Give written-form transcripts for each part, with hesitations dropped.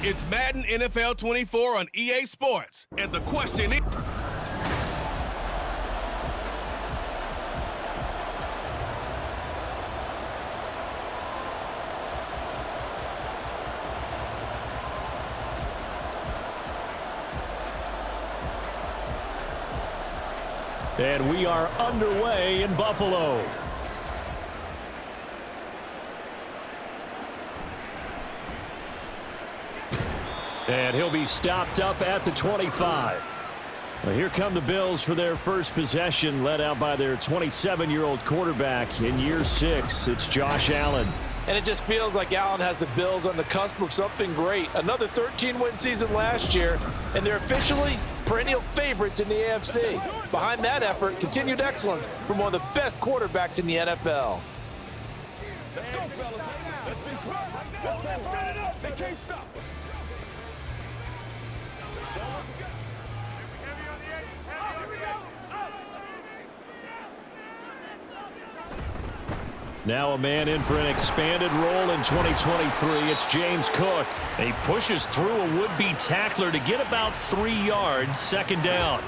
It's Madden NFL 24 on EA Sports, and the question is... And we are underway in Buffalo. And he'll be stopped up at the 25. Well, here come the Bills for their first possession, led out by their 27-year-old quarterback in year 6. It's Josh Allen. And it just feels like Allen has the Bills on the cusp of something great. Another 13-win season last year, and they're officially perennial favorites in the AFC. Behind that effort, continued excellence from one of the best quarterbacks in the NFL. Let's go, fellas. Let's be smart. Let's run it up. They can't stop us. Now a man in for an expanded role in 2023. It's James Cook. He pushes through a would-be tackler to get about 3 yards, second down.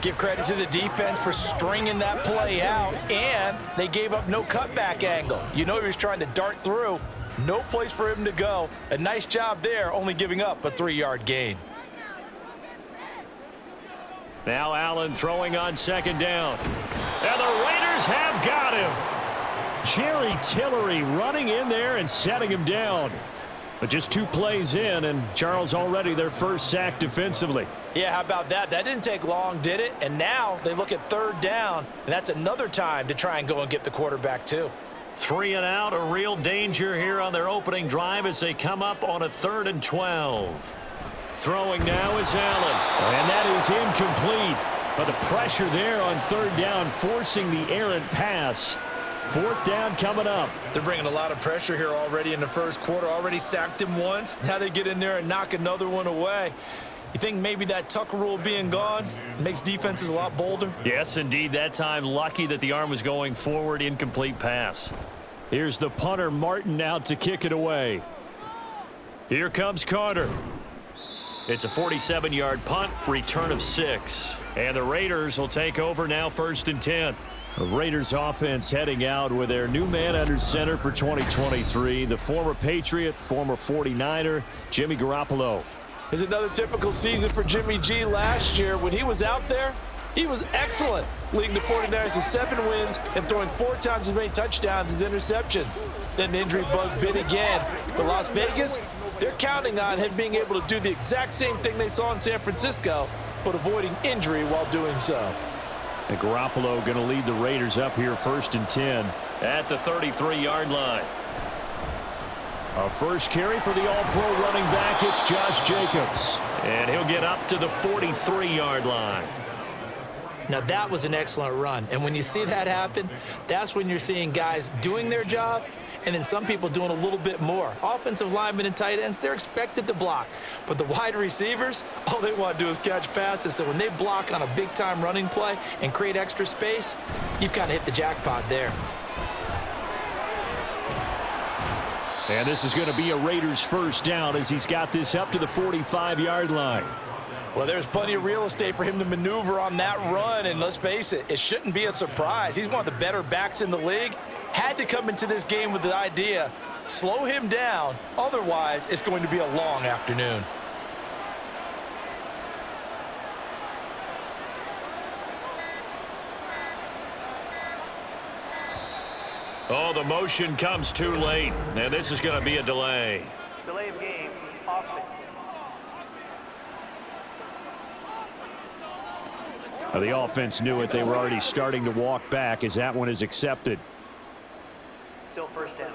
Give credit to the defense for stringing that play out, and they gave up no cutback angle. You know he was trying to dart through. No place for him to go. A nice job there, only giving up a 3-yard gain. Now Allen throwing on second down. And the Raiders have got him. Jerry Tillery running in there and setting him down. But just 2 plays in, and Charles already their first sack defensively. Yeah, how about that? That didn't take long, did it? And now they look at third down, and that's another time to try and go and get the quarterback too. 3 and out, a real danger here on their opening drive as they come up on a 3rd and 12. Throwing now is Allen, and that is incomplete. But the pressure there on third down, forcing the errant pass. 4th down coming up. They're bringing a lot of pressure here already in the first quarter. Already sacked him once. Now they get in there and knock another one away. You think maybe that tuck rule being gone makes defenses a lot bolder? Yes, indeed. That time lucky that the arm was going forward. Incomplete pass. Here's the punter, Martin, out to kick it away. Here comes Carter. It's a 47-yard punt, return of 6. And the Raiders will take over now, 1st and 10. The Raiders offense heading out with their new man under center for 2023, the former Patriot, former 49er, Jimmy Garoppolo. It's another typical season for Jimmy G. Last year, when he was out there, he was excellent, leading the 49ers to 7 wins and throwing 4 times as many touchdowns as interceptions. Then the injury bug bit again. But Las Vegas, they're counting on him being able to do the exact same thing they saw in San Francisco, but avoiding injury while doing so. And Garoppolo going to lead the Raiders up here 1st and 10 at the 33-yard line. A first carry for the all-pro running back. It's Josh Jacobs. And he'll get up to the 43-yard line. Now that was an excellent run. And when you see that happen, that's when you're seeing guys doing their job and then some people doing a little bit more. Offensive linemen and tight ends, they're expected to block. But the wide receivers, all they want to do is catch passes. So when they block on a big-time running play and create extra space, you've kind of hit the jackpot there. And this is going to be a Raiders first down as he's got this up to the 45-yard line. Well, there's plenty of real estate for him to maneuver on that run, and let's face it, it shouldn't be a surprise. He's one of the better backs in the league. Had to come into this game with the idea, slow him down, otherwise it's going to be a long afternoon. Oh, the motion comes too late, and this is going to be a delay. Delay of game, offset. The offense knew it. They were already starting to walk back as that one is accepted. Still first down.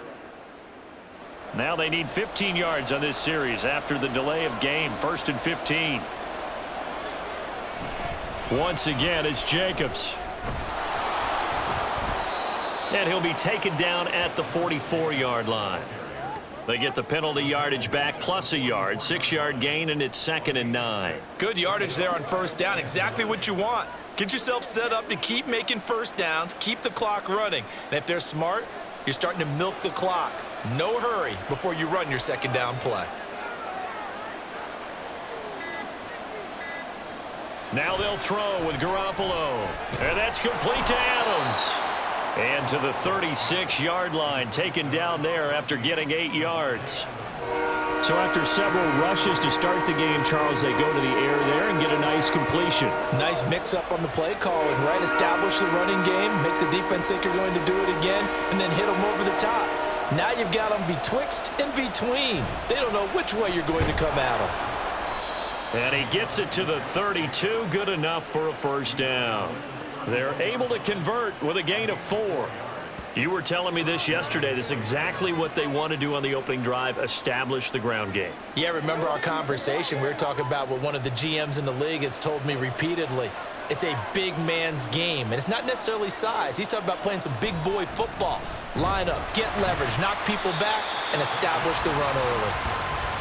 Now they need 15 yards on this series after the delay of game. 1st and 15. Once again, it's Jacobs. And he'll be taken down at the 44-yard line. They get the penalty yardage back plus a yard, 6-yard gain, and it's 2nd and 9. Good yardage there on first down, exactly what you want. Get yourself set up to keep making first downs, keep the clock running. And if they're smart, you're starting to milk the clock. No hurry before you run your second down play. Now they'll throw with Garoppolo. And that's complete to Adams. And to the 36-yard line, taken down there after getting 8 yards. So after several rushes to start the game, Charles, they go to the air there and get a nice completion. Nice mix-up on the play calling, right? Establish the running game, make the defense think you're going to do it again, and then hit them over the top. Now you've got them betwixt and between. They don't know which way you're going to come at them. And he gets it to the 32, good enough for a first down. They're able to convert with a gain of 4. You were telling me this yesterday. This is exactly what they want to do on the opening drive, establish the ground game. Yeah, remember our conversation. We were talking about what one of the GMs in the league has told me repeatedly. It's a big man's game, and it's not necessarily size. He's talking about playing some big boy football. Line up, get leverage, knock people back, and establish the run early.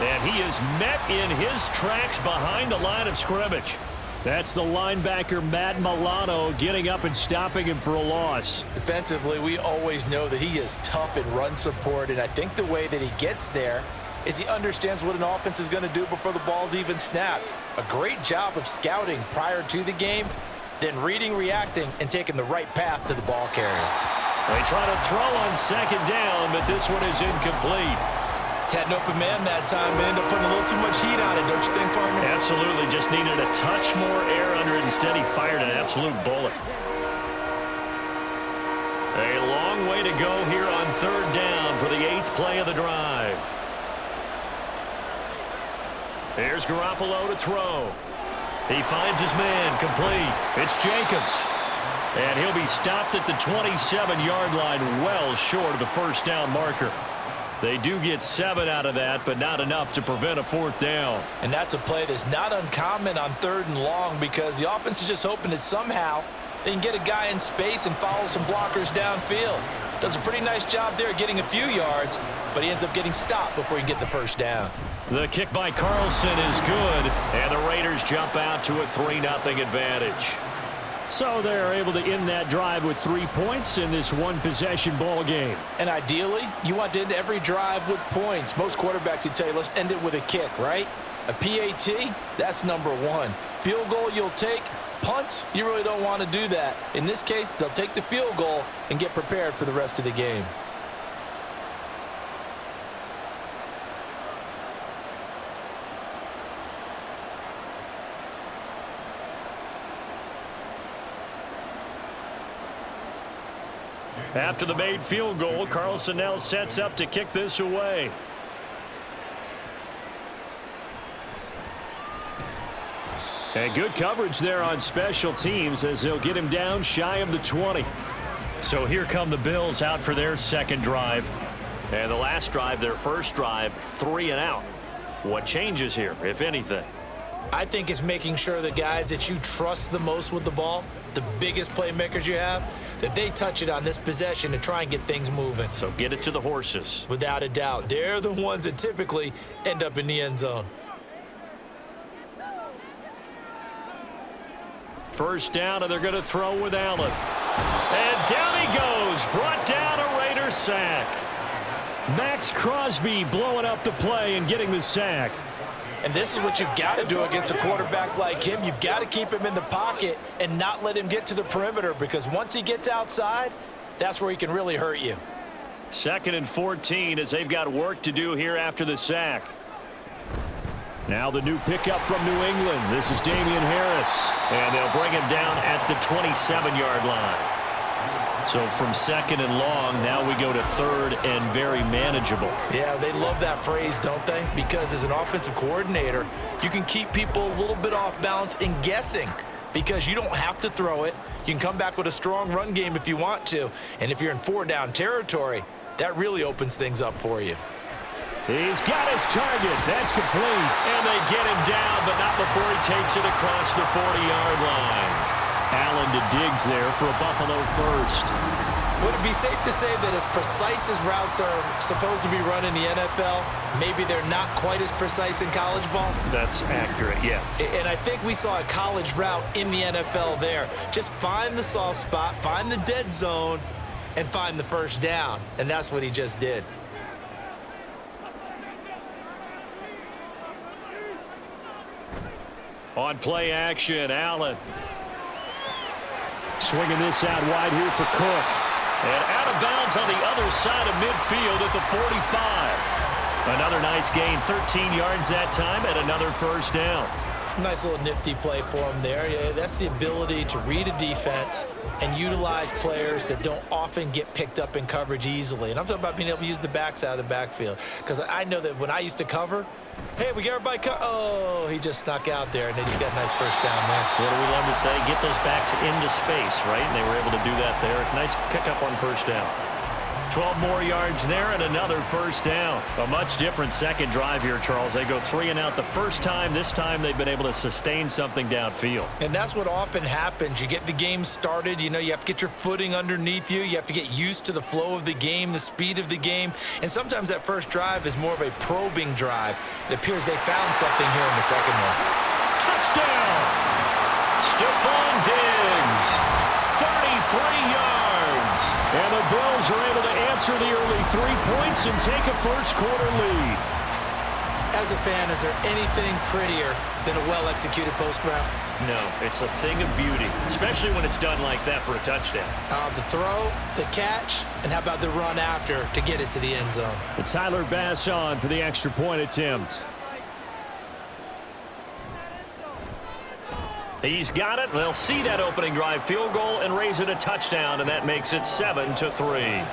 And he is met in his tracks behind the line of scrimmage. That's the linebacker, Matt Milano, getting up and stopping him for a loss. Defensively, we always know that he is tough in run support, and I think the way that he gets there is he understands what an offense is going to do before the ball's even snapped. A great job of scouting prior to the game, then reading, reacting, and taking the right path to the ball carrier. They try to throw on second down, but this one is incomplete. Had an open man that time, but ended up putting a little too much heat on it, don't you think, partner? Absolutely, just needed a touch more air under it. Instead, he fired an absolute bullet. A long way to go here on third down for the 8th play of the drive. Here's Garoppolo to throw. He finds his man, complete. It's Jacobs. And he'll be stopped at the 27-yard line, well short of the first down marker. They do get 7 out of that, but not enough to prevent a 4th down. And that's a play that's not uncommon on 3rd and long because the offense is just hoping that somehow they can get a guy in space and follow some blockers downfield. Does a pretty nice job there getting a few yards, but he ends up getting stopped before he can get the first down. The kick by Carlson is good, and the Raiders jump out to a 3-0 advantage. So they're able to end that drive with 3 points in this one-possession ball game. And ideally, you want to end every drive with points. Most quarterbacks would tell you, let's end it with a kick, right? A PAT, that's number 1. Field goal you'll take. Punts, you really don't want to do that. In this case, they'll take the field goal and get prepared for the rest of the game. After the made field goal, Carlson now sets up to kick this away. And good coverage there on special teams as they'll get him down shy of the 20. So here come the Bills out for their second drive. And the last drive, their first drive, 3 and out. What changes here, if anything? I think it's making sure the guys that you trust the most with the ball, the biggest playmakers you have, that they touch it on this possession to try and get things moving. So get it to the horses. Without a doubt. They're the ones that typically end up in the end zone. First down, and they're going to throw with Allen. And down he goes. Brought down a Raiders sack. Max Crosby blowing up the play and getting the sack. And this is what you've got to do against a quarterback like him. You've got to keep him in the pocket and not let him get to the perimeter, because once he gets outside, that's where he can really hurt you. 2nd and 14 as they've got work to do here after the sack. Now the new pickup from New England. This is Damian Harris. And they'll bring him down at the 27-yard line. So from 2nd and long, now we go to 3rd and very manageable. Yeah, they love that phrase, don't they? Because as an offensive coordinator, you can keep people a little bit off balance and guessing, because you don't have to throw it. You can come back with a strong run game if you want to. And if you're in 4-down territory, that really opens things up for you. He's got his target. That's complete. And they get him down, but not before he takes it across the 40-yard line. Allen to Diggs there for a Buffalo first. Would it be safe to say that as precise as routes are supposed to be run in the NFL, maybe they're not quite as precise in college ball? That's accurate, yeah. And I think we saw a college route in the NFL there. Just find the soft spot, find the dead zone, and find the first down. And that's what he just did. On play action, Allen. Swinging this out wide here for Cook. And out of bounds on the other side of midfield at the 45. Another nice gain, 13 yards that time, and another first down. Nice little nifty play for him there. Yeah, that's the ability to read a defense and utilize players that don't often get picked up in coverage easily. And I'm talking about being able to use the backside of the backfield. Because I know that when I used to cover, hey, we got everybody oh, he just snuck out there, and they just got a nice first down there. What do we love to say? Get those backs into space, right? And they were able to do that there. Nice pickup on first down. 12 more yards there and another first down. A much different second drive here, Charles. They go 3 and out the first time. This time they've been able to sustain something downfield. And that's what often happens. You get the game started. You know, you have to get your footing underneath you. You have to get used to the flow of the game, the speed of the game. And sometimes that first drive is more of a probing drive. It appears they found something here in the second one. Touchdown! Stephon Diggs, 33 yards. And the Bills are able to answer the early 3 points and take a first-quarter lead. As a fan, is there anything prettier than a well-executed post route? No, it's a thing of beauty, especially when it's done like that for a touchdown. The throw, the catch, and how about the run after to get it to the end zone? And Tyler Bass on for the extra point attempt. He's got it. They'll see that opening drive field goal and raise it a touchdown, and that makes it 7-3.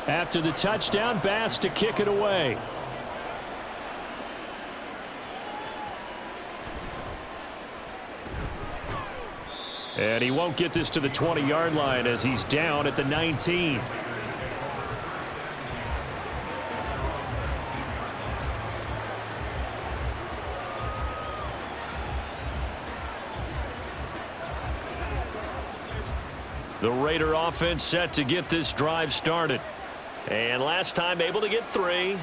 After the touchdown, Bass to kick it away. And he won't get this to the 20-yard line as he's down at the 19. The Raider offense set to get this drive started. And last time able to get 3.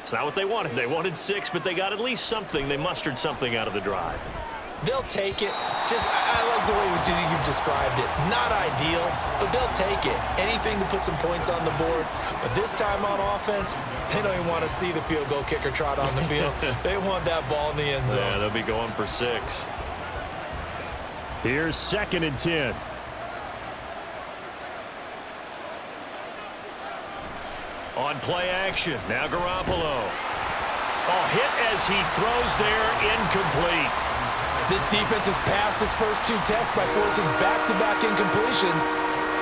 It's not what they wanted. They wanted 6, but they got at least something. They mustered something out of the drive. They'll take it. I like the way you've described it. Not ideal, but they'll take it. Anything to put some points on the board. But this time on offense, they don't even want to see the field goal kicker trot on the field. They want that ball in the end zone. Yeah, they'll be going for 6. Here's 2nd and 10. On play action, now Garoppolo. Oh, hit as he throws there, incomplete. This defense has passed its first 2 tests by forcing back-to-back incompletions.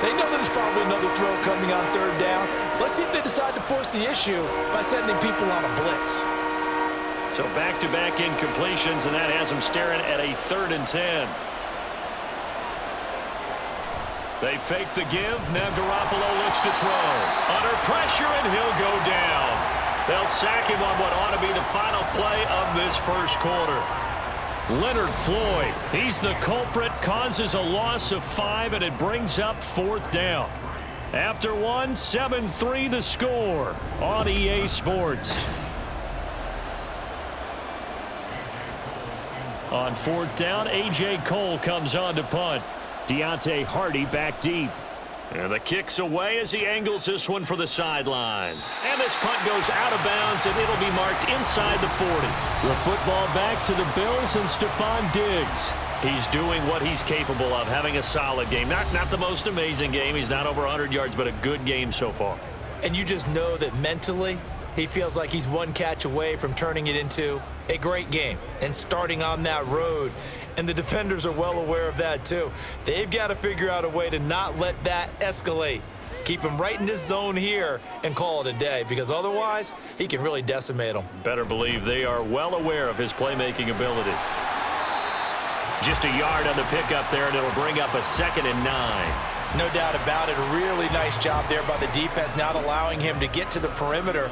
They know there's probably another throw coming on 3rd down. Let's see if they decide to force the issue by sending people on a blitz. So back-to-back incompletions, and that has them staring at a 3rd and 10. They fake the give. Now Garoppolo looks to throw. Under pressure, and he'll go down. They'll sack him on what ought to be the final play of this first quarter. Leonard Floyd, he's the culprit, causes a loss of 5, and it brings up 4th down. After 1, 7-3 the score on EA Sports. On 4th down, A.J. Cole comes on to punt. Deontay Hardy back deep. And the kick's away as he angles this one for the sideline. And this punt goes out of bounds, and it'll be marked inside the 40. The football back to the Bills and Stephon Diggs. He's doing what he's capable of, having a solid game. Not the most amazing game. He's not over 100 yards, but a good game so far. And you just know that mentally, he feels like he's one catch away from turning it into a great game and starting on that road. And the defenders are well aware of that, too. They've got to figure out a way to not let that escalate. Keep him right in this zone here and call it a day, because otherwise, he can really decimate them. Better believe they are well aware of his playmaking ability. Just a yard on the pickup there, and it'll bring up a 2nd and 9. No doubt about it. A really nice job there by the defense, not allowing him to get to the perimeter.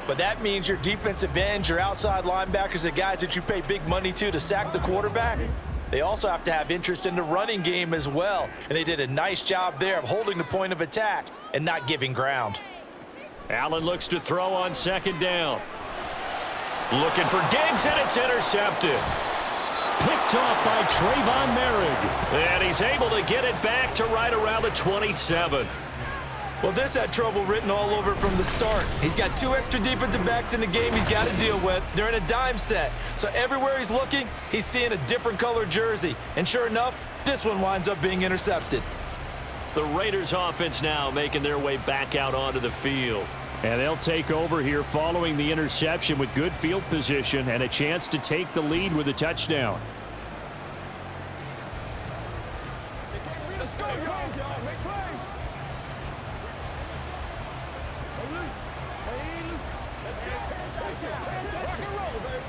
But that means your defensive ends, your outside linebackers, the guys that you pay big money to sack the quarterback, they also have to have interest in the running game as well. And they did a nice job there of holding the point of attack and not giving ground. Allen looks to throw on second down. Looking for Diggs, and it's intercepted. Picked off by Trayvon Merrick. And he's able to get it back to right around the 27. Well, this had trouble written all over it from the start. He's got 2 extra defensive backs in the game he's got to deal with. They're in a dime set. So everywhere he's looking, he's seeing a different color jersey. And sure enough, this one winds up being intercepted. The Raiders offense now making their way back out onto the field. And they'll take over here following the interception with good field position and a chance to take the lead with a touchdown. Let's go, y'all. Make plays. Rock and roll, baby.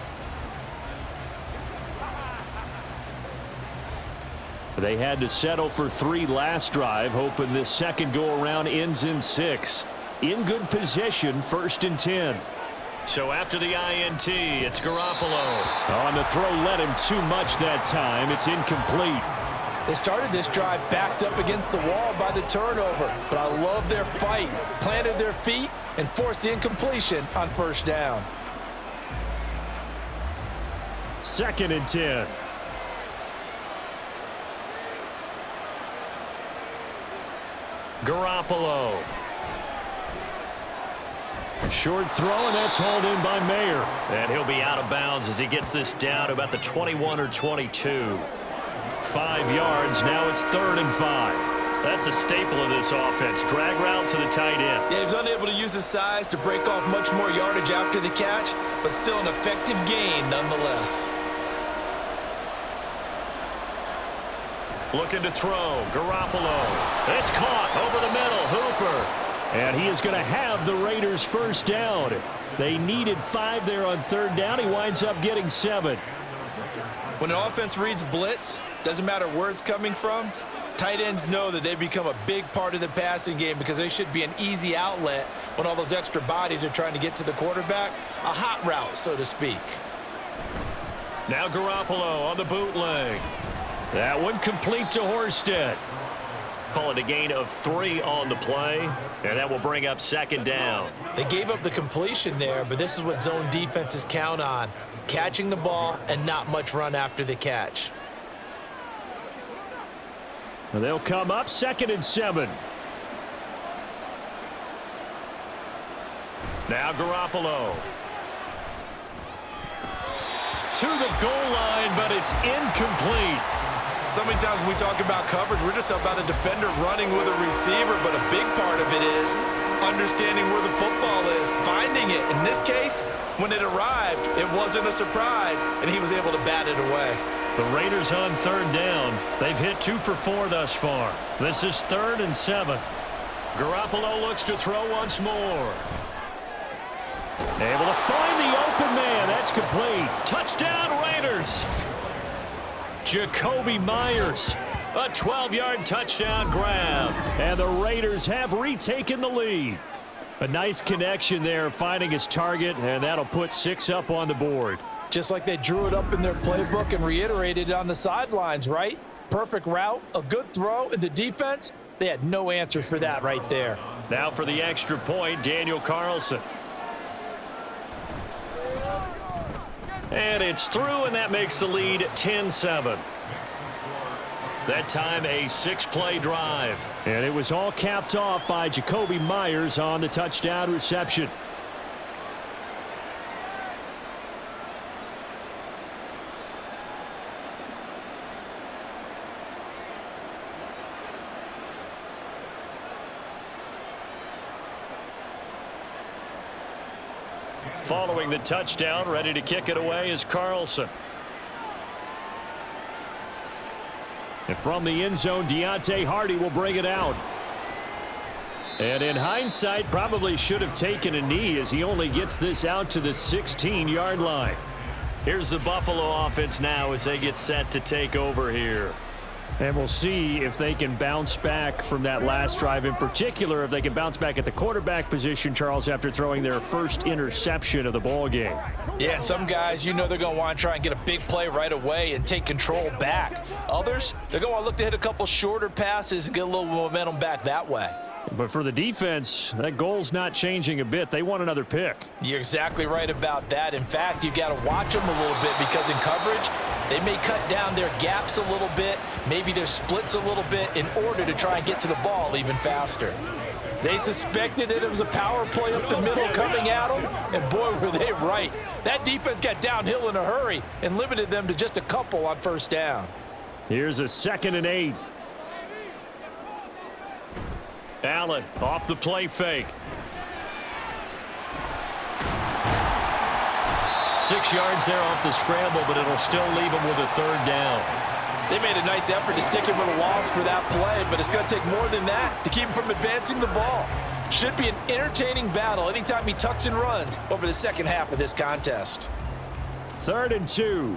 They had to settle for 3 last drive, hoping this second go-around ends in 6. In good position, 1st and 10. So after the INT, it's Garoppolo. On the throw, led him too much that time. It's incomplete. They started this drive backed up against the wall by the turnover, but I love their fight. Planted their feet and forced the incompletion on 1st down. 2nd and 10. Garoppolo. A short throw, and that's hauled in by Mayer. And he'll be out of bounds as he gets this down to about the 21 or 22. 5 yards, now it's 3rd and 5. That's a staple of this offense. Drag route to the tight end. Yeah, he was unable to use his size to break off much more yardage after the catch, but still an effective gain nonetheless. Looking to throw. Garoppolo. It's caught over the middle. Hooper. And he is going to have the Raiders' 1st down. They needed 5 there on 3rd down. He winds up getting 7. When an offense reads blitz, doesn't matter where it's coming from, tight ends know that they become a big part of the passing game because they should be an easy outlet when all those extra bodies are trying to get to the quarterback. A hot route, so to speak. Now Garoppolo on the bootleg. That one complete to Horsted. Call it a gain of 3 on the play, and that will bring up 2nd down. They gave up the completion there, but this is what zone defenses count on. Catching the ball and not much run after the catch. And they'll come up 2nd and 7. Now Garoppolo. To the goal line, but it's incomplete. So many times when we talk about coverage, we're just about a defender running with a receiver, but a big part of it is understanding where the football is, finding it. In this case, when it arrived, it wasn't a surprise, and he was able to bat it away. The Raiders on 3rd down. They've hit 2 for 4 thus far. This is 3rd and 7. Garoppolo looks to throw once more. Able to find the open man. That's complete. Touchdown, Raiders. Jacoby Myers. A 12-yard touchdown grab. And the Raiders have retaken the lead. A nice connection there, finding his target, and that'll put 6 up on the board. Just like they drew it up in their playbook and reiterated it on the sidelines, right? Perfect route, a good throw, and the defense, they had no answers for that right there. Now for the extra point, Daniel Carlson. And it's through, and that makes the lead 10-7. That time a 6-play drive. And it was all capped off by Jacoby Myers on the touchdown reception. Following the touchdown, ready to kick it away is Carlson. And from the end zone, Deontay Hardy will bring it out. And in hindsight, probably should have taken a knee as he only gets this out to the 16-yard line. Here's the Buffalo offense now as they get set to take over here. And we'll see if they can bounce back from that last drive. In particular, if they can bounce back at the quarterback position, Charles, after throwing their first interception of the ball game. Yeah, and some guys, you know they're going to want to try and get a big play right away and take control back. Others, they're going to look to hit a couple shorter passes and get a little momentum back that way. But for the defense, that goal's not changing a bit. They want another pick. You're exactly right about that. In fact, you got to watch them a little bit because in coverage, they may cut down their gaps a little bit, maybe their splits a little bit in order to try and get to the ball even faster. They suspected that it was a power play up the middle coming at them, and boy, were they right. That defense got downhill in a hurry and limited them to just a couple on first down. Here's a 2nd and 8. Allen off the play fake. 6 yards there off the scramble, but it'll still leave him with a 3rd down. They made a nice effort to stick him with a loss for that play, but it's going to take more than that to keep him from advancing the ball. Should be an entertaining battle anytime he tucks and runs over the second half of this contest. 3rd and 2.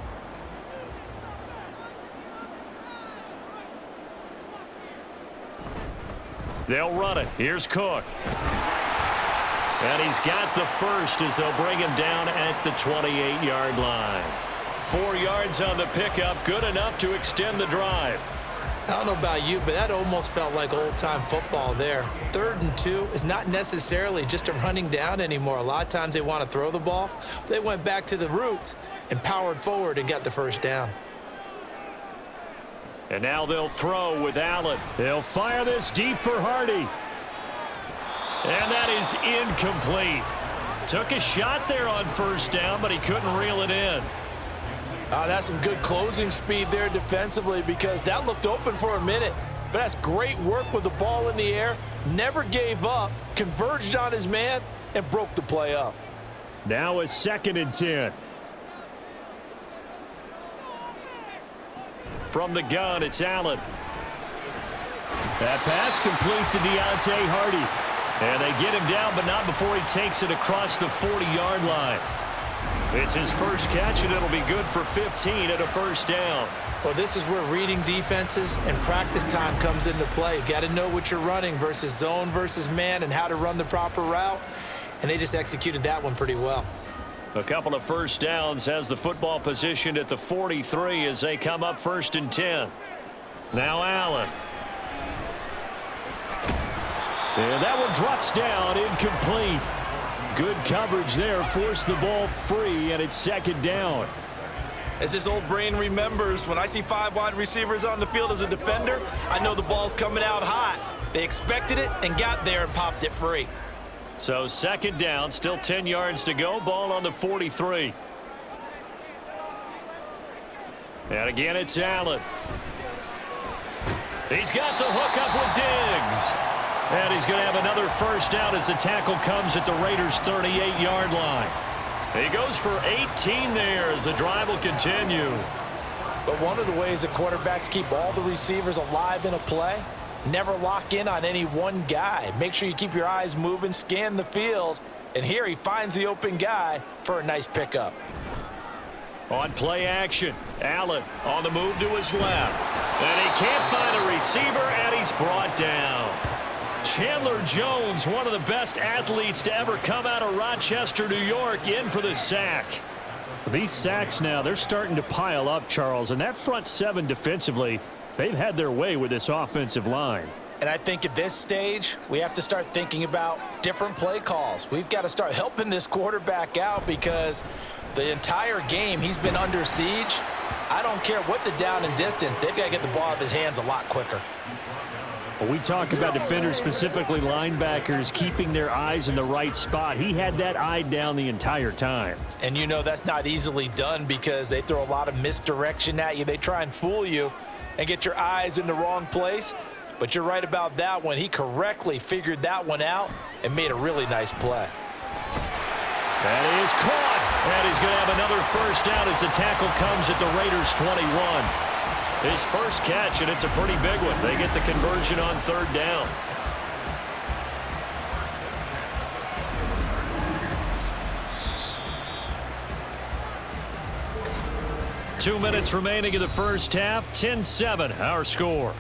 They'll run it. Here's Cook. And he's got the first as they'll bring him down at the 28-yard line. 4 yards on the pickup, good enough to extend the drive. I don't know about you, but that almost felt like old-time football there. 3rd and 2 is not necessarily just a running down anymore. A lot of times they want to throw the ball. They went back to the roots and powered forward and got the first down. And now they'll throw with Allen. They'll fire this deep for Hardy. And that is incomplete. Took a shot there on first down, but he couldn't reel it in. That's some good closing speed there defensively because that looked open for a minute. But that's great work with the ball in the air. Never gave up, converged on his man, and broke the play up. Now a 2nd and 10. From the gun, it's Allen. That pass complete to Deontay Hardy. And they get him down, but not before he takes it across the 40-yard line. It's his first catch, and it'll be good for 15 at a first down. Well, this is where reading defenses and practice time comes into play. Got to know what you're running versus zone versus man and how to run the proper route. And they just executed that one pretty well. A couple of first downs has the football positioned at the 43 as they come up 1st and 10. Now Allen. And that one drops down, incomplete. Good coverage there, forced the ball free, and it's 2nd down. As this old brain remembers, when I see 5 wide receivers on the field as a defender, I know the ball's coming out hot. They expected it and got there and popped it free. So 2nd down, still 10 yards to go, ball on the 43. And again, it's Allen. He's got the hook up with Diggs. And he's going to have another first down as the tackle comes at the Raiders' 38-yard line. He goes for 18 there as the drive will continue. But one of the ways that quarterbacks keep all the receivers alive in a play, never lock in on any one guy. Make sure you keep your eyes moving, scan the field, and here he finds the open guy for a nice pickup. On play action, Allen on the move to his left. And he can't find a receiver, and he's brought down. Chandler Jones, one of the best athletes to ever come out of Rochester, New York, in for the sack. These sacks now, they're starting to pile up, Charles, and that front 7 defensively, they've had their way with this offensive line. And I think at this stage, we have to start thinking about different play calls. We've got to start helping this quarterback out because the entire game he's been under siege. I don't care what the down and distance, they've got to get the ball out of his hands a lot quicker. When we talk about defenders, specifically linebackers, keeping their eyes in the right spot, he had that eye down the entire time. And you know that's not easily done because they throw a lot of misdirection at you. They try and fool you and get your eyes in the wrong place. But you're right about that one. He correctly figured that one out and made a really nice play. That is caught. And he's going to have another first down as the tackle comes at the Raiders' 21. His first catch, and it's a pretty big one. They get the conversion on 3rd down. Two minutes remaining in the first half. 10-7, our score.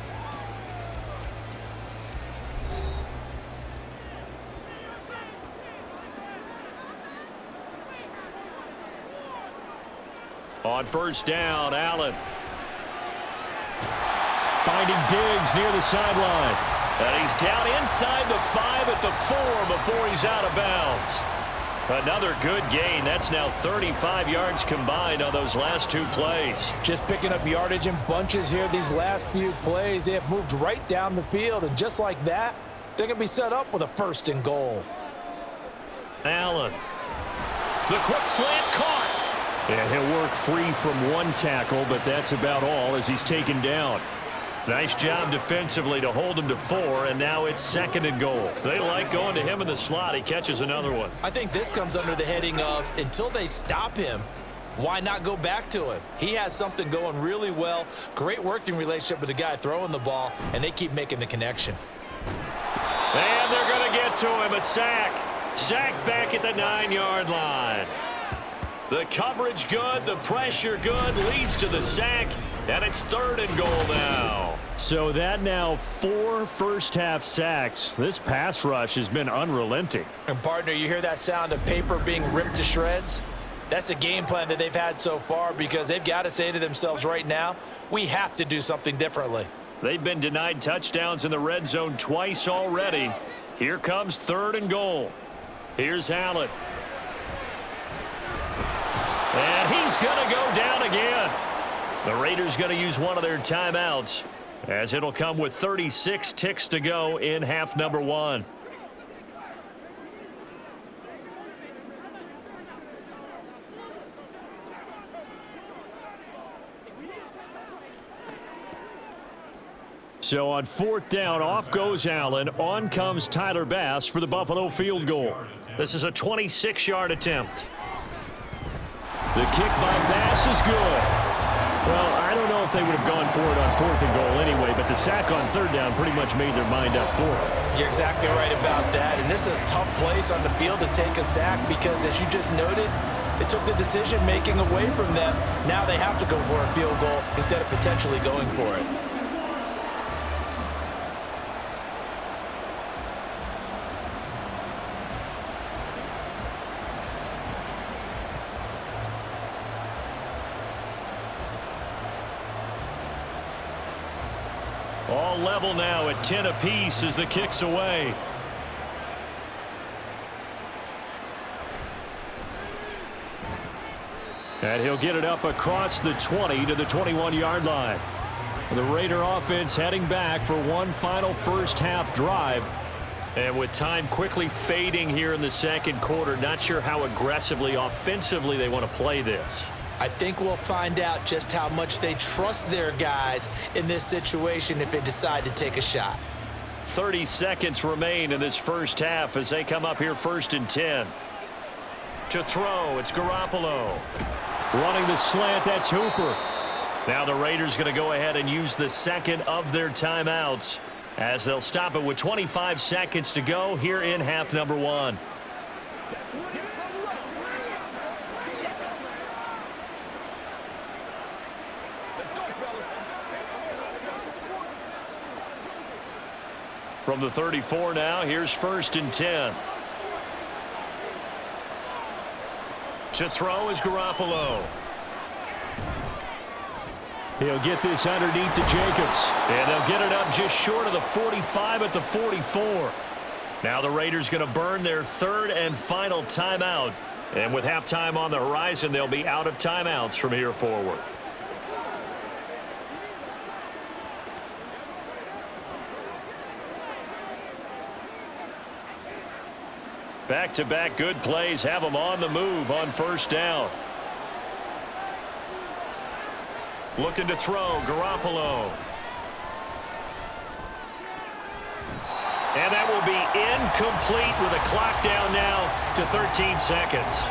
On first down, Allen. Finding Diggs near the sideline. And he's down inside the 5 at the 4 before he's out of bounds. Another good gain. That's now 35 yards combined on those last 2 plays. Just picking up yardage in bunches here these last few plays. They have moved right down the field, and just like that, they're going to be set up with a 1st and goal. Allen. The quick slant caught. Yeah, he'll work free from 1 tackle, but that's about all as he's taken down. Nice job defensively to hold him to 4, and now it's 2nd and goal. They like going to him in the slot. He catches another one. I think this comes under the heading of until they stop him, why not go back to him? He has something going really well. Great working relationship with the guy throwing the ball, and they keep making the connection. And they're going to get to him. A sack. Sacked back at the 9-yard line. The coverage good. The pressure good. Leads to the sack. And it's 3rd and goal now. So that now 4 first-half sacks. This pass rush has been unrelenting. And, partner, you hear that sound of paper being ripped to shreds? That's a game plan that they've had so far because they've got to say to themselves right now, we have to do something differently. They've been denied touchdowns in the red zone twice already. Here comes 3rd and goal. Here's Allen. And he's going to go down again. The Raiders going to use one of their timeouts as it'll come with 36 ticks to go in half number 1. So on 4th down, off goes Allen. On comes Tyler Bass for the Buffalo field goal. This is a 26-yard attempt. The kick by Bass is good. Well, I don't know if they would have gone for it on 4th and goal anyway, but the sack on 3rd down pretty much made their mind up for it. You're exactly right about that, and this is a tough place on the field to take a sack because, as you just noted, it took the decision-making away from them. Now they have to go for a field goal instead of potentially going for it. All level now at 10 apiece as the kick's away. And he'll get it up across the 20 to the 21-yard line. The Raider offense heading back for one final first-half drive. And with time quickly fading here in the 2nd quarter, not sure how aggressively, offensively they want to play this. I think we'll find out just how much they trust their guys in this situation if they decide to take a shot. 30 seconds remain in this first half as they come up here 1st and 10. To throw, it's Garoppolo. Running the slant, that's Hooper. Now the Raiders going to go ahead and use the 2nd of their timeouts as they'll stop it with 25 seconds to go here in half number 1. From the 34 now, here's 1st and 10. To throw is Garoppolo. He'll get this underneath to Jacobs. And they'll get it up just short of the 45 at the 44. Now the Raiders going to burn their 3rd and final timeout. And with halftime on the horizon, they'll be out of timeouts from here forward. Back-to-back good plays have them on the move on 1st down. Looking to throw, Garoppolo. And that will be incomplete with a clock down now to 13 seconds.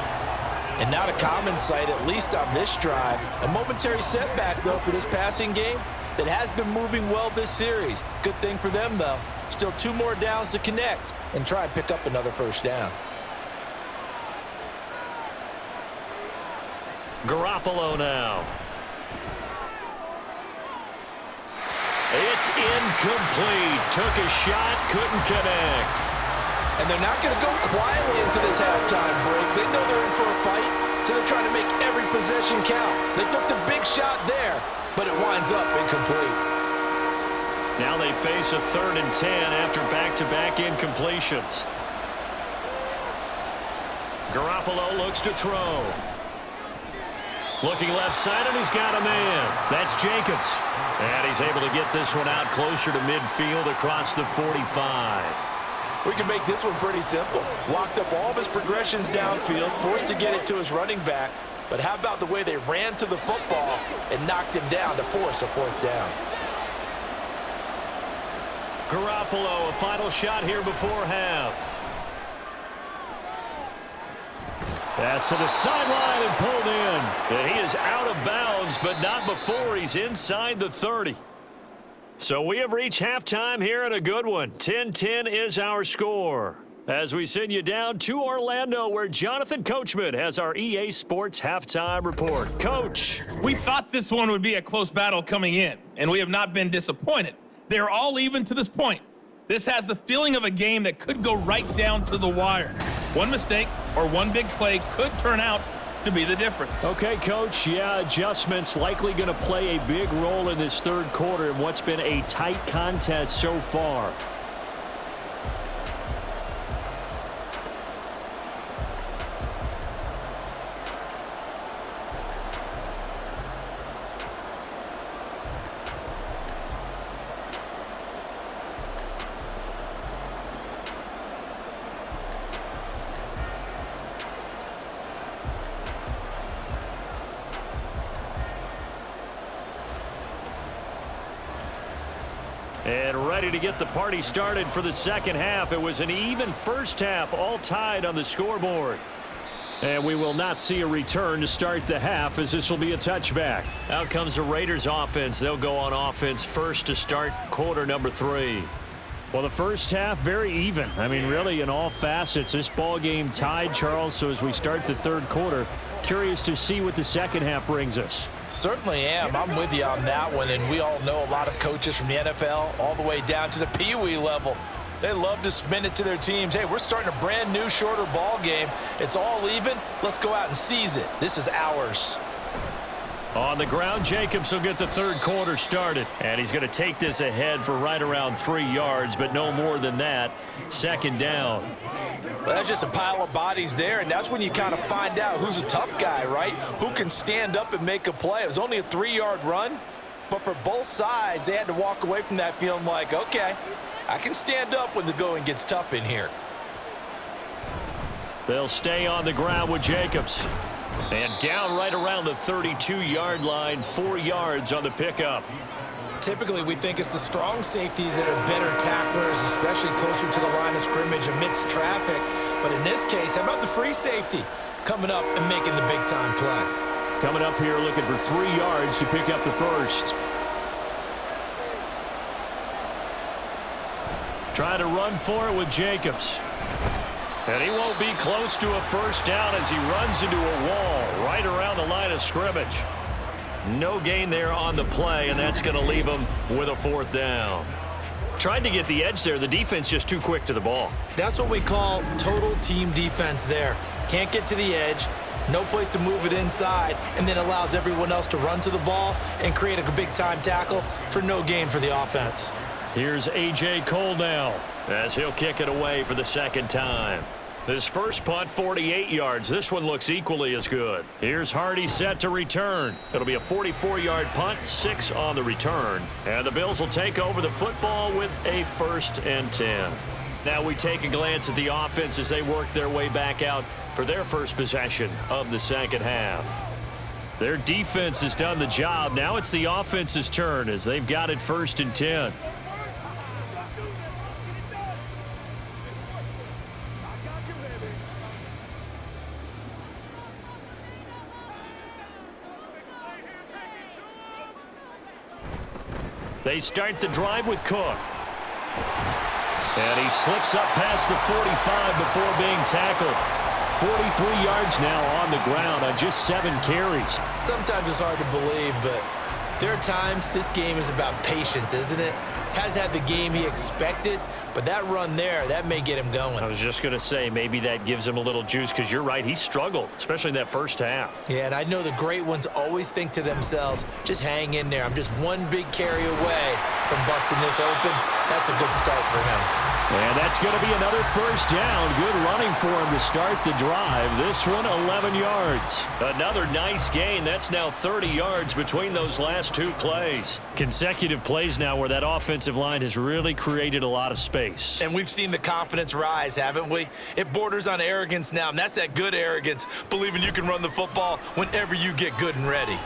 And not a common sight, at least on this drive. A momentary setback, though, for this passing game that has been moving well this series. Good thing for them, though. Still 2 more downs to connect and try and pick up another 1st down. Garoppolo now. It's incomplete. Took a shot, couldn't connect. And they're not going to go quietly into this halftime break. They know they're in for a fight, so they're trying to make every possession count. They took the big shot there, but it winds up incomplete. Now they face a 3rd and 10 after back-to-back incompletions. Garoppolo looks to throw. Looking left side, and he's got a man. That's Jacobs. And he's able to get this one out closer to midfield across the 45. We can make this one pretty simple. Locked up all of his progressions downfield, forced to get it to his running back. But how about the way they ran to the football and knocked him down to force a 4th down? Garoppolo, a final shot here before half. Pass to the sideline and pulled in. And he is out of bounds, but not before he's inside the 30. So we have reached halftime here in a good one. 10-10 is our score. As we send you down to Orlando, where Jonathan Coachman has our EA Sports halftime report. Coach. We thought this one would be a close battle coming in, and we have not been disappointed. They're all even to this point. This has the feeling of a game that could go right down to the wire. One mistake or one big play could turn out to be the difference. Okay, Coach. Yeah, adjustments likely going to play a big role in this 3rd quarter in what's been a tight contest so far. And ready to get the party started for the 2nd half. It was an even first half, all tied on the scoreboard. And we will not see a return to start the half, as this will be a touchback. Out comes the Raiders offense. They'll go on offense first to start quarter number 3. Well, the first half, very even. I mean, really, in all facets, this ball game tied, Charles. So as we start the 3rd quarter, curious to see what the 2nd half brings us. Certainly am. I'm with you on that one, and we all know a lot of coaches from the NFL all the way down to the Pee Wee level. They love to spin it to their teams. Hey, we're starting a brand new, shorter ball game. It's all even. Let's go out and seize it. This is ours. On the ground, Jacobs will get the 3rd quarter started. And he's going to take this ahead for right around 3 yards, but no more than that. 2nd down. Well, that's just a pile of bodies there, and that's when you kind of find out who's a tough guy, right? Who can stand up and make a play. It was only a 3-yard run, but for both sides, they had to walk away from that feeling like, okay, I can stand up when the going gets tough in here. They'll stay on the ground with Jacobs. And down right around the 32-yard line, 4 yards on the pickup. Typically, we think it's the strong safeties that are better tacklers, especially closer to the line of scrimmage amidst traffic. But in this case, how about the free safety coming up and making the big-time play? Coming up here looking for 3 yards to pick up the first. Trying to run for it with Jacobs. And he won't be close to a first down as he runs into a wall right around the line of scrimmage. No gain there on the play, and that's going to leave him with a 4th down. Tried to get the edge there. The defense just too quick to the ball. That's what we call total team defense there. Can't get to the edge, no place to move it inside, and then allows everyone else to run to the ball and create a big-time tackle for no gain for the offense. Here's A.J. Cole now as he'll kick it away for the 2nd time. His first punt, 48 yards. This one looks equally as good. Here's Hardy set to return. It'll be a 44-yard punt, 6 on the return. And the Bills will take over the football with a 1st and 10. Now we take a glance at the offense as they work their way back out for their first possession of the 2nd half. Their defense has done the job. Now it's the offense's turn as they've got it 1st and 10. They start the drive with Cook. And he slips up past the 45 before being tackled. 43 yards now on the ground on just 7 carries. Sometimes it's hard to believe, but There are times this game is about patience, isn't it? Has had the game he expected, but that run there, that may get him going. I was just going to say, maybe that gives him a little juice, because you're right, he struggled, especially in that first half. Yeah, and I know the great ones always think to themselves, just hang in there. I'm just one big carry away from busting this open. That's a good start for him. And that's going to be another first down. Good running for him to start the drive. This one, 11 yards. Another nice gain. That's now 30 yards between those last two plays. Consecutive plays now where that offensive line has really created a lot of space. And we've seen the confidence rise, haven't we? It borders on arrogance now, and that's that good arrogance, believing you can run the football whenever you get good and ready.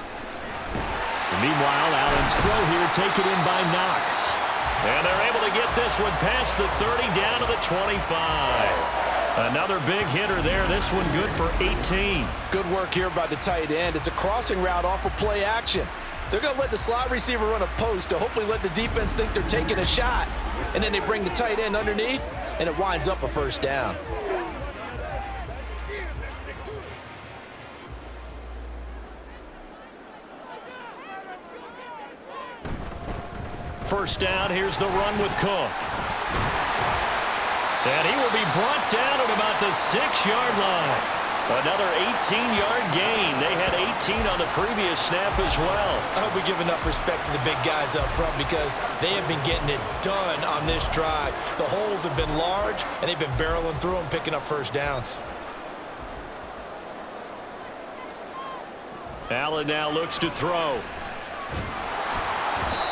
Meanwhile, Allen's throw here taken in by Knox. And they're able to get this one past the 30 down to the 25. Another big hitter there. This one good for 18. Good work here by the tight end. It's a crossing route off of play action. They're going to let the slot receiver run a post to hopefully let the defense think they're taking a shot. And then they bring the tight end underneath, and it winds up a first down. First down, here's the run with Cook. And he will be brought down at about the 6-yard line. Another 18-yard gain. They had 18 on the previous snap as well. I hope we give enough respect to the big guys up front, because they have been getting it done on this drive. The holes have been large, and they've been barreling through them, picking up first downs. Allen now looks to throw.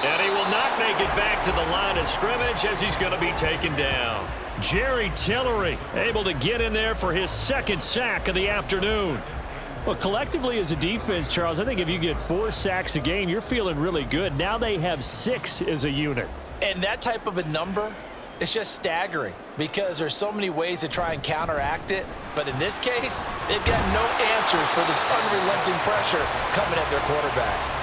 And he will not make it back to the line of scrimmage as he's going to be taken down. Jerry Tillery able to get in there for his second sack of the afternoon. Well, collectively as a defense, Charles, I think if you get 4 sacks a game, you're feeling really good. Now they have 6 as a unit. And that type of a number, it's just staggering, because there's so many ways to try and counteract it. But in this case, they've got no answers for this unrelenting pressure coming at their quarterback.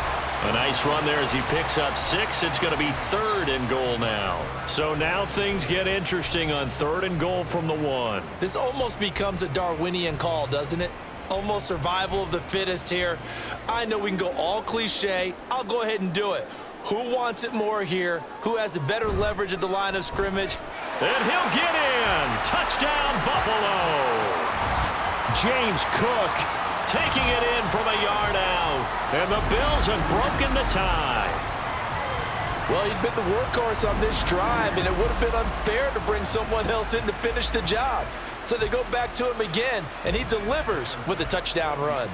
A nice run there as he picks up 6. It's going to be 3rd and goal now. So now things get interesting on 3rd and goal from the 1. This almost becomes a Darwinian call, doesn't it? Almost survival of the fittest here. I know we can go all cliche. I'll go ahead and do it. Who wants it more here? Who has a better leverage at the line of scrimmage? And he'll get in. Touchdown, Buffalo. James Cook taking it in from a yard out. And the Bills have broken the tie. Well, he'd been the workhorse on this drive, and it would have been unfair to bring someone else in to finish the job. So they go back to him again, and he delivers with a touchdown run.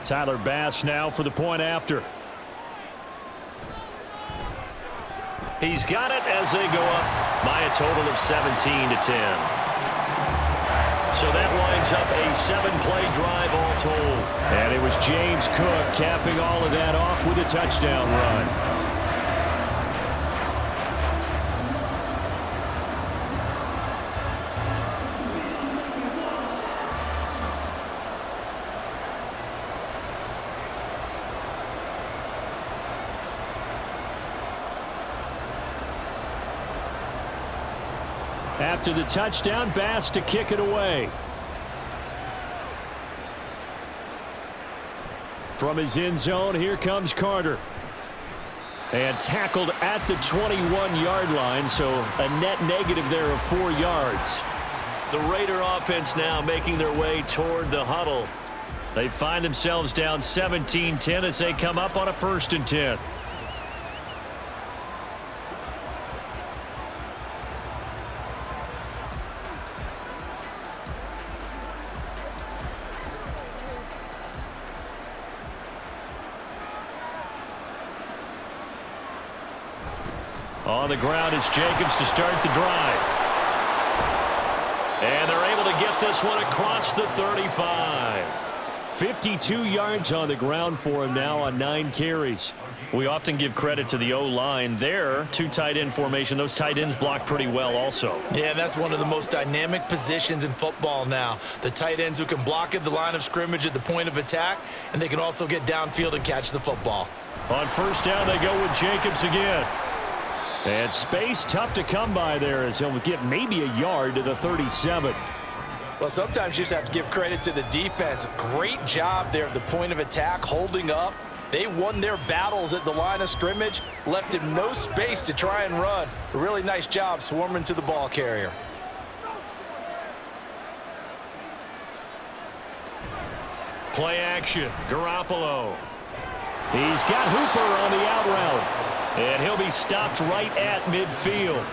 Tyler Bass now for the point after. He's got it as they go up by a total of 17-10. So that winds up a 7-play drive all told. And it was James Cook capping all of that off with a touchdown run. After the touchdown, Bass to kick it away. From his end zone, here comes Carter. And tackled at the 21-yard line, so a net negative there of 4 yards. The Raider offense now making their way toward the huddle. They find themselves down 17-10 as they come up on a 1st and 10. On the ground, it's Jacobs to start the drive. And they're able to get this one across the 35. 52 yards on the ground for him now on 9 carries. We often give credit to the O-line there. 2 tight end formation. Those tight ends block pretty well also. Yeah, that's one of the most dynamic positions in football now. The tight ends who can block at the line of scrimmage at the point of attack, and they can also get downfield and catch the football. On 1st down, they go with Jacobs again. And space tough to come by there as he'll get maybe a yard to the 37. Well, sometimes you just have to give credit to the defense. Great job there at the point of attack, holding up, They won their battles at the line of scrimmage, left him no space to try and run. A really nice job swarming to the ball carrier. Play action. Garoppolo. He's got Hooper on the out route. And he'll be stopped right at midfield.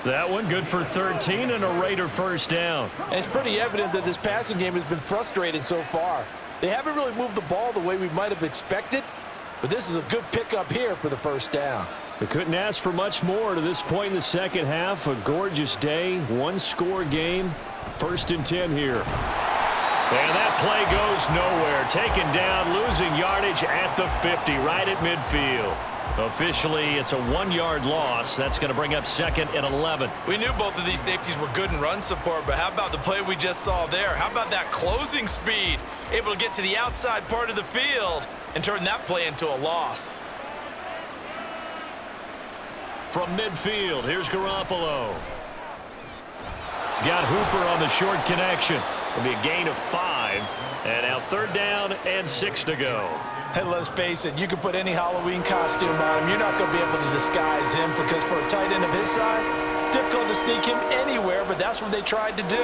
That one good for 13 and a Raider first down. And it's pretty evident that this passing game has been frustrated so far. They haven't really moved the ball the way we might have expected, but this is a good pickup here for the first down. We couldn't ask for much more to this point in the second half. A gorgeous day, one-score game. 1st and 10 here. And that play goes nowhere. Taken down, losing yardage at the 50, right at midfield. Officially, it's a 1-yard loss. That's going to bring up 2nd and 11. We knew both of these safeties were good in run support, but how about the play we just saw there? How about that closing speed? Able to get to the outside part of the field and turn that play into a loss. From midfield, here's Garoppolo. He's got Hooper on the short connection. It'll be a gain of 5. And now 3rd down and 6 to go. And let's face it, you can put any Halloween costume on him. You're not going to be able to disguise him because for a tight end of his size, difficult to sneak him anywhere, but that's what they tried to do.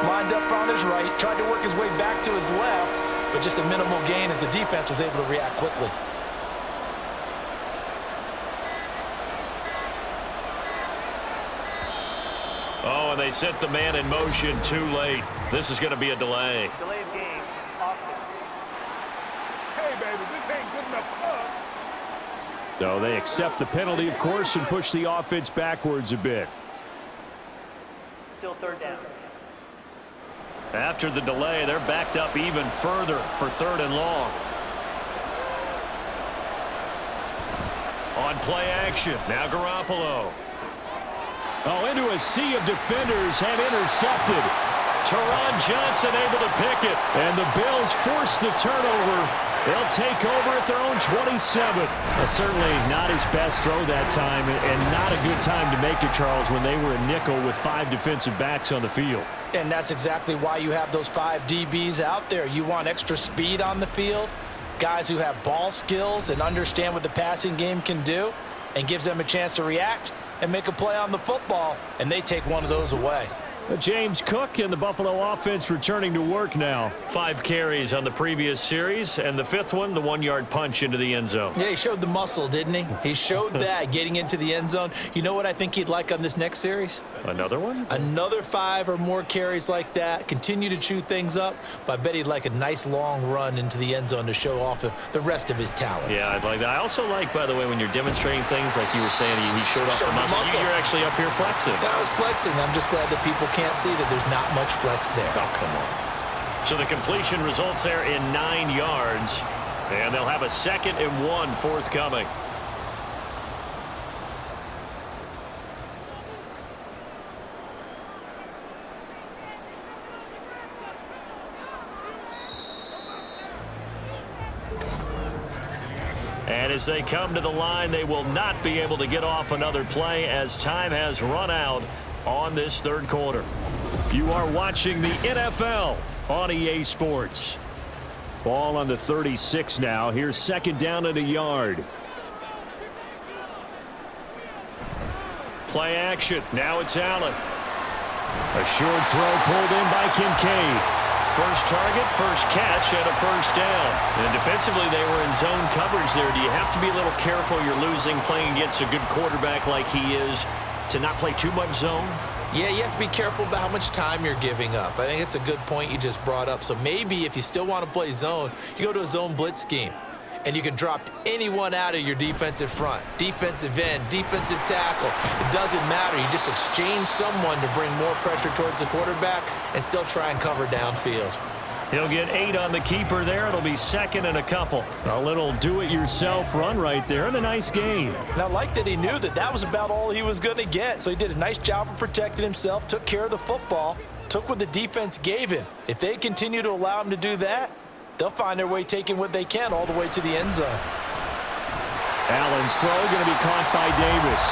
Lined up on his right, tried to work his way back to his left, but just a minimal gain as the defense was able to react quickly. Oh, and they set the man in motion too late. This is going to be a delay. Delay of game, offense. Hey, baby, this ain't good enough for us. So they accept the penalty, of course, and push the offense backwards a bit. Still 3rd down. After the delay, they're backed up even further for 3rd and long. On play action, now Garoppolo. Oh, into a sea of defenders and intercepted. Teron Johnson able to pick it. And the Bills force the turnover. They'll take over at their own 27. Well, certainly not his best throw that time, and not a good time to make it, Charles, when they were a nickel with 5 defensive backs on the field. And that's exactly why you have those 5 DBs out there. You want extra speed on the field, guys who have ball skills and understand what the passing game can do, and gives them a chance to react and make a play on the football, and they take one of those away. James Cook and the Buffalo offense returning to work now. 5 carries on the previous series, and the 5th one, the 1-yard punch into the end zone. Yeah, he showed the muscle, didn't he? He showed that getting into the end zone. You know what I think he'd like on this next series? Another one? Another 5 or more carries like that. Continue to chew things up, but I bet he'd like a nice long run into the end zone to show off the rest of his talents. Yeah, I'd like that. I also like, by the way, when you're demonstrating things like you were saying, he showed off the muscle. You're actually up here flexing. Yeah, I was flexing. I'm just glad that people can't see that there's not much flex there. Oh, come on. So the completion results there in 9 yards, and they'll have a 2nd and 1 forthcoming. And as they come to the line, they will not be able to get off another play as time has run out on this 3rd quarter. You are watching the NFL on EA Sports. Ball on the 36 now. Here's 2nd down and a yard. Play action. Now it's Allen. A short throw pulled in by Kincaid. First target, first catch, and a first down. And defensively, they were in zone coverage there. Do you have to be a little careful? You're losing, playing against a good quarterback like he is, to not play too much zone? Yeah, you have to be careful about how much time you're giving up. I think it's a good point you just brought up. So maybe if you still want to play zone, you go to a zone blitz scheme. And you can drop anyone out of your defensive front. Defensive end, defensive tackle. It doesn't matter. You just exchange someone to bring more pressure towards the quarterback and still try and cover downfield. He'll get 8 on the keeper there. It'll be 2nd and a couple. A little do-it-yourself run right there and a nice gain. And I like that he knew that that was about all he was going to get. So he did a nice job of protecting himself, took care of the football, took what the defense gave him. If they continue to allow him to do that, they'll find their way taking what they can all the way to the end zone. Allen's throw going to be caught by Davis.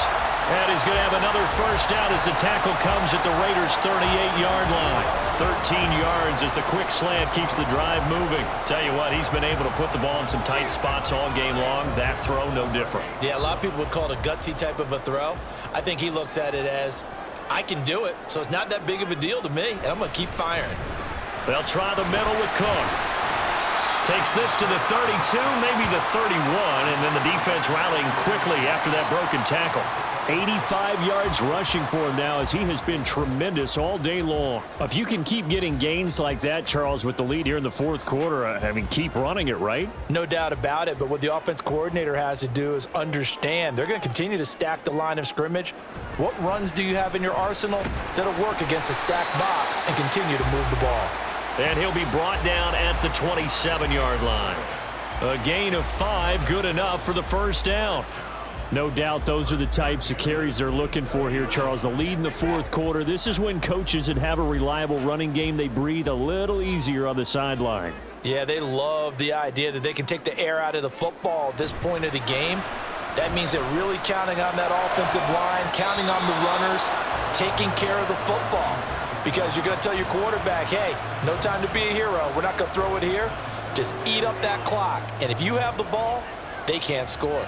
And he's going to have another first down as the tackle comes at the Raiders' 38-yard line. 13 yards as the quick slant keeps the drive moving. Tell you what, he's been able to put the ball in some tight spots all game long. That throw, no different. Yeah, a lot of people would call it a gutsy type of a throw. I think he looks at it as, I can do it, so it's not that big of a deal to me, and I'm going to keep firing. They'll try the middle with Cook. Takes this to the 32, maybe the 31, and then the defense rallying quickly after that broken tackle. 85 yards rushing for him now as he has been tremendous all day long. If you can keep getting gains like that, Charles, with the lead here in the fourth quarter, I mean, keep running it, right? No doubt about it, but what the offense coordinator has to do is understand they're going to continue to stack the line of scrimmage. What runs do you have in your arsenal that'll work against a stacked box and continue to move the ball? And he'll be brought down at the 27-yard line. A gain of 5, good enough for the first down. No doubt those are the types of carries they're looking for here, Charles. The lead in the fourth quarter. This is when coaches that have a reliable running game, they breathe a little easier on the sideline. Yeah, they love the idea that they can take the air out of the football at this point of the game. That means they're really counting on that offensive line, counting on the runners, taking care of the football. Because you're going to tell your quarterback, hey, no time to be a hero. We're not going to throw it here. Just eat up that clock. And if you have the ball, they can't score.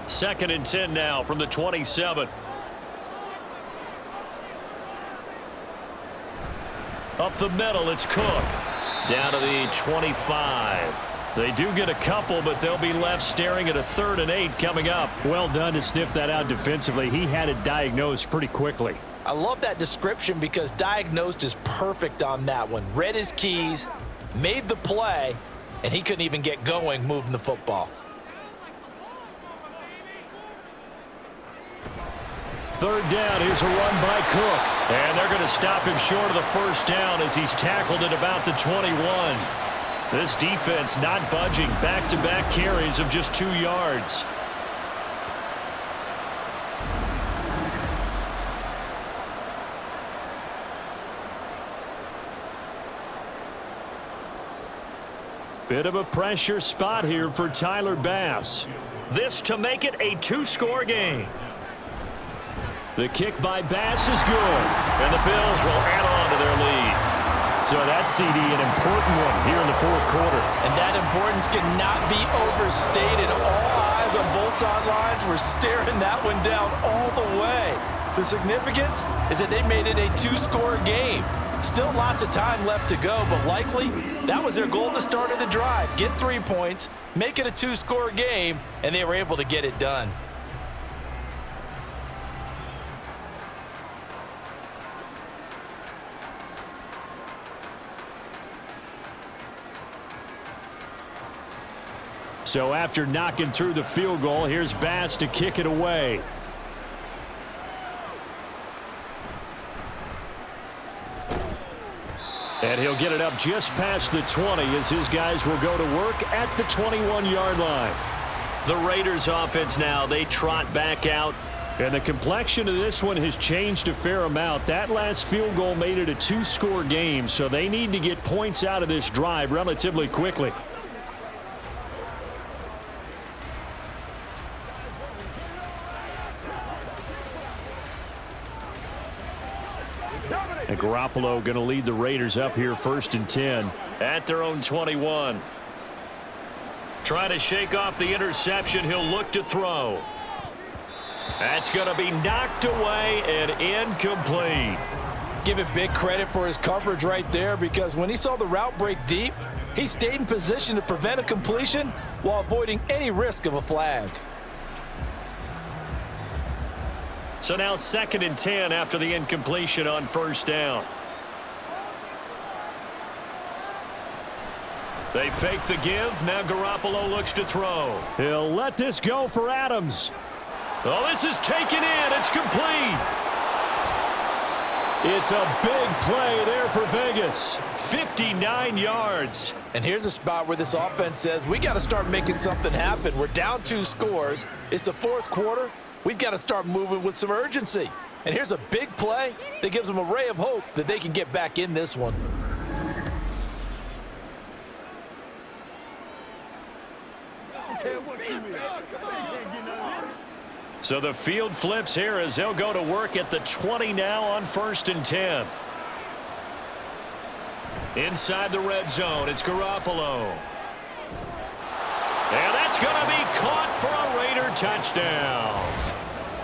Second and 10 now from the 27. Up the middle, it's Cook. Down to the 25. They do get a couple, but they'll be left staring at a 3rd and 8 coming up. Well done to sniff that out defensively. He had it diagnosed pretty quickly. I love that description because diagnosed is perfect on that one. Read his keys, made the play, and he couldn't even get going moving the football. 3rd down, here's a run by Cook. And they're going to stop him short of the first down as he's tackled at about the 21. This defense not budging. Back-to-back carries of just 2 yards. Bit of a pressure spot here for Tyler Bass. This to make it a 2-score game. The kick by Bass is good, and the Bills will add on to their lead. So that CD, an important one here in the fourth quarter. And that importance cannot be overstated. All eyes on both sidelines were staring that one down all the way. The significance is that they made it a 2-score game. Still lots of time left to go, but likely that was their goal at the start of the drive. Get 3 points, make it a 2-score game, and they were able to get it done. So after knocking through the field goal, here's Bass to kick it away. And he'll get it up just past the 20 as his guys will go to work at the 21-yard line. The Raiders offense now, they trot back out. And the complexion of this one has changed a fair amount. That last field goal made it a 2-score game, so they need to get points out of this drive relatively quickly. And Garoppolo going to lead the Raiders up here 1st and 10. At their own 21. Trying to shake off the interception. He'll look to throw. That's going to be knocked away and incomplete. Give it big credit for his coverage right there because when he saw the route break deep, he stayed in position to prevent a completion while avoiding any risk of a flag. So now 2nd and 10 after the incompletion on 1st down. They fake the give. Now Garoppolo looks to throw. He'll let this go for Adams. Oh, this is taken in. It's complete. It's a big play there for Vegas. 59 yards. And here's a spot where this offense says, we got to start making something happen. We're down 2 scores. It's the fourth quarter. We've got to start moving with some urgency. And here's a big play that gives them a ray of hope that they can get back in this one. So the field flips here as they'll go to work at the 20 now on 1st and 10. Inside the red zone, it's Garoppolo. And that's going to be caught for a Raider touchdown.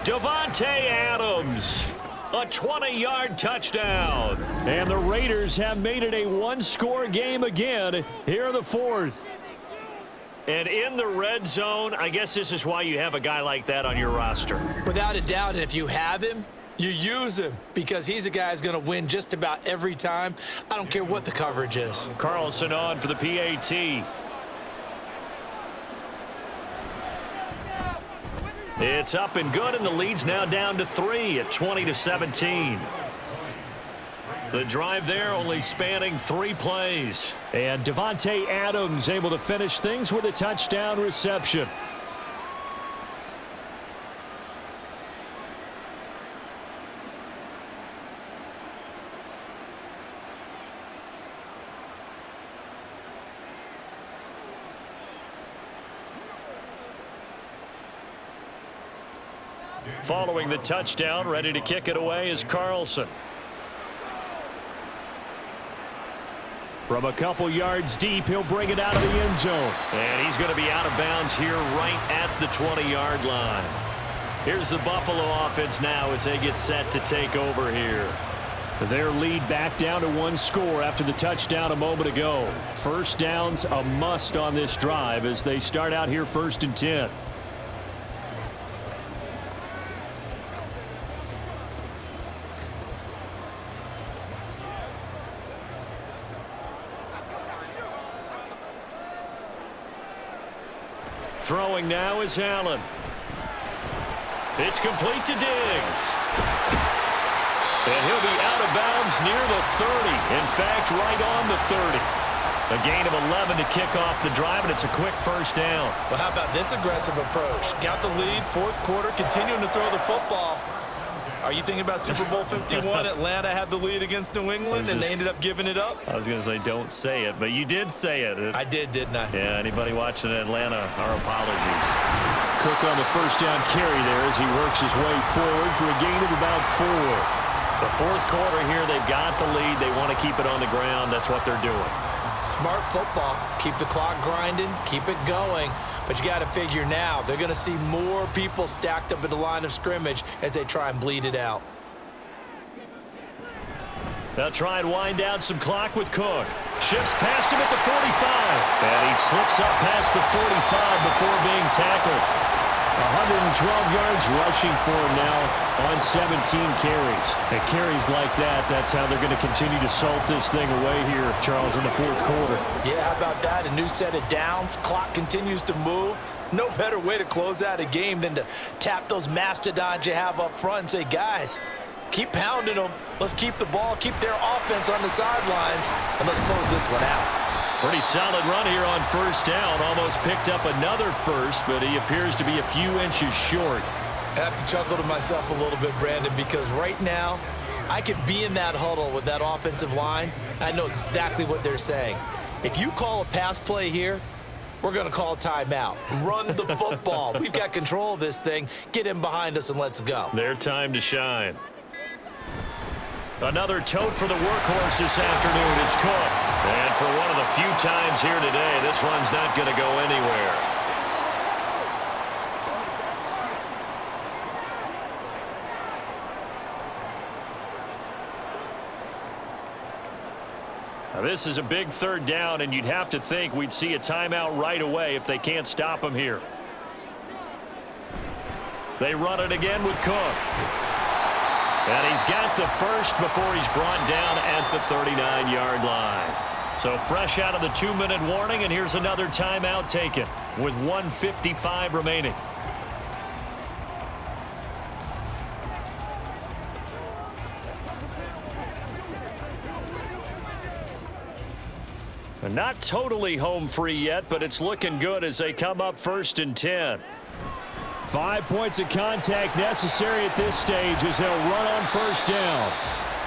Davante Adams, a 20-yard touchdown. And the Raiders have made it a one-score game again here in the 4th. And in the red zone, I guess this is why you have a guy like that on your roster. Without a doubt, and if you have him, you use him because he's a guy who's going to win just about every time. I don't care what the coverage is. Carlson on for the PAT. It's up and good, and the lead's now down to 3 at 20-17. The drive there only spanning 3 plays. And Davante Adams able to finish things with a touchdown reception. Following the touchdown, ready to kick it away is Carlson. From a couple yards deep, he'll bring it out of the end zone. And he's going to be out of bounds here right at the 20-yard line. Here's the Buffalo offense now as they get set to take over here. Their lead back down to 1 score after the touchdown a moment ago. First down's a must on this drive as they start out here 1st and 10. Throwing now is Allen. It's complete to Diggs. And he'll be out of bounds near the 30. In fact, right on the 30. A gain of 11 to kick off the drive, and it's a quick first down. Well, how about this aggressive approach? Got the lead, 4th quarter, continuing to throw the football. Are you thinking about Super Bowl 51? Atlanta had the lead against New England, and they ended up giving it up? I was going to say don't say it, but you did say it. I did, didn't I? Yeah, anybody watching Atlanta, our apologies. Cook on the first down carry there as he works his way forward for a gain of about 4. The 4th quarter here, they've got the lead. They want to keep it on the ground. That's what they're doing. Smart football. Keep the clock grinding, keep it going. But you got to figure now, they're going to see more people stacked up at the line of scrimmage as they try and bleed it out. They'll try and wind down some clock with Cook. Shifts past him at the 45. And he slips up past the 45 before being tackled. 112 yards rushing for him now on 17 carries. And carries like that, that's how they're going to continue to salt this thing away here, Charles, in the 4th quarter. Yeah, how about that? A new set of downs. Clock continues to move. No better way to close out a game than to tap those mastodons you have up front and say, guys, keep pounding them. Let's keep the ball, keep their offense on the sidelines, and let's close this one out. Pretty solid run here on first down. Almost picked up another first, but he appears to be a few inches short. I have to chuckle to myself a little bit, Brandon, because right now I could be in that huddle with that offensive line. I know exactly what they're saying. If you call a pass play here, we're going to call a timeout. Run the football. We've got control of this thing. Get in behind us and let's go. Their time to shine. Another tote for the workhorse this afternoon. It's Cook. And for one of the few times here today, this run's not going to go anywhere. Now, this is a big 3rd down, and you'd have to think we'd see a timeout right away if they can't stop him here. They run it again with Cook. And he's got the first before he's brought down at the 39-yard line. So fresh out of the 2-minute warning, and here's another timeout taken with 1:55 remaining. They're not totally home free yet, but it's looking good as they come up 1st and 10. 5 points of contact necessary at this stage as they'll run on first down.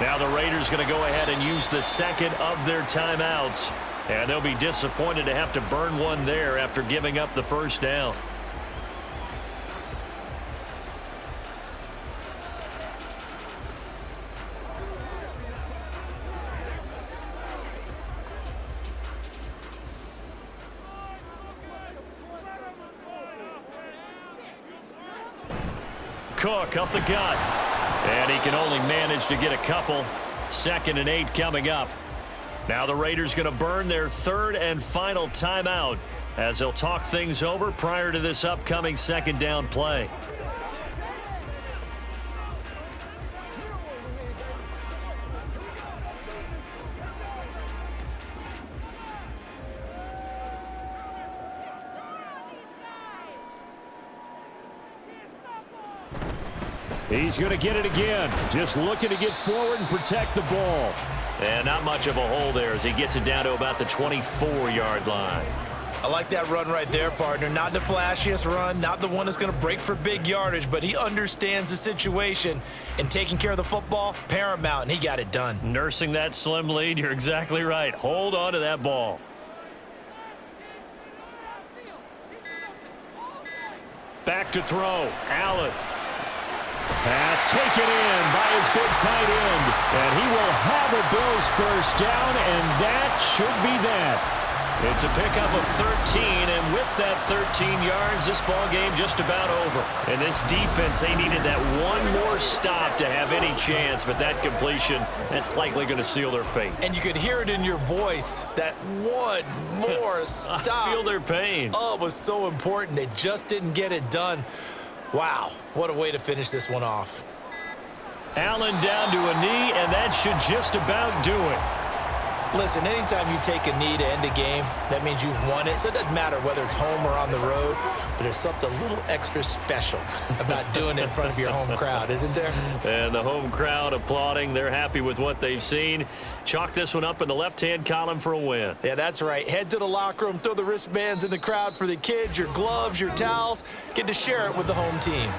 Now the Raiders going to go ahead and use the second of their timeouts. And they'll be disappointed to have to burn one there after giving up the first down. Cook up the gut. And he can only manage to get a couple. 2nd and 8 coming up. Now the Raiders going to burn their 3rd and final timeout as they'll talk things over prior to this upcoming 2nd down play. He's going to get it again. Just looking to get forward and protect the ball. And not much of a hole there as he gets it down to about the 24-yard line. I like that run right there, partner. Not the flashiest run, not the one that's going to break for big yardage, but he understands the situation, and taking care of the football, paramount, and he got it done. Nursing that slim lead, you're exactly right. Hold on to that ball. Back to throw. Allen. Pass taken in by his big tight end. And he will have a Bills first down, and that should be that. It's a pickup of 13, and with that 13 yards, this ball game just about over. And this defense, they needed that one more stop to have any chance, but that completion, that's likely going to seal their fate. And you could hear it in your voice, that one more stop. I feel their pain. Oh, it was so important. They just didn't get it done. Wow, what a way to finish this one off. Allen down to a knee, and that should just about do it. Listen, anytime you take a knee to end a game, that means you've won it. So it doesn't matter whether it's home or on the road, but there's something a little extra special about doing it in front of your home crowd, isn't there? And the home crowd applauding. They're happy with what they've seen. Chalk this one up in the left-hand column for a win. Yeah, that's right. Head to the locker room, throw the wristbands in the crowd for the kids, your gloves, your towels. Get to share it with the home team.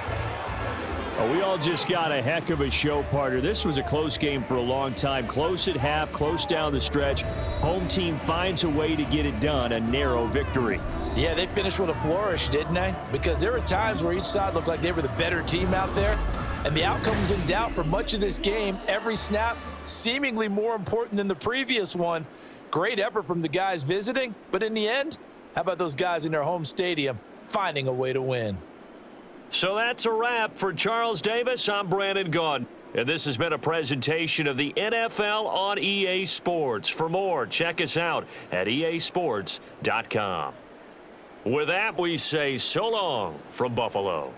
Oh, we all just got a heck of a show, partner. This was a close game for a long time. Close at half, close down the stretch. Home team finds a way to get it done. A narrow victory. Yeah, they finished with a flourish, didn't they? Because there were times where each side looked like they were the better team out there. And the outcome was in doubt for much of this game. Every snap seemingly more important than the previous one. Great effort from the guys visiting. But in the end, how about those guys in their home stadium finding a way to win? So that's a wrap for Charles Davis. I'm Brandon Gaudin. And this has been a presentation of the NFL on EA Sports. For more, check us out at easports.com. With that, we say so long from Buffalo.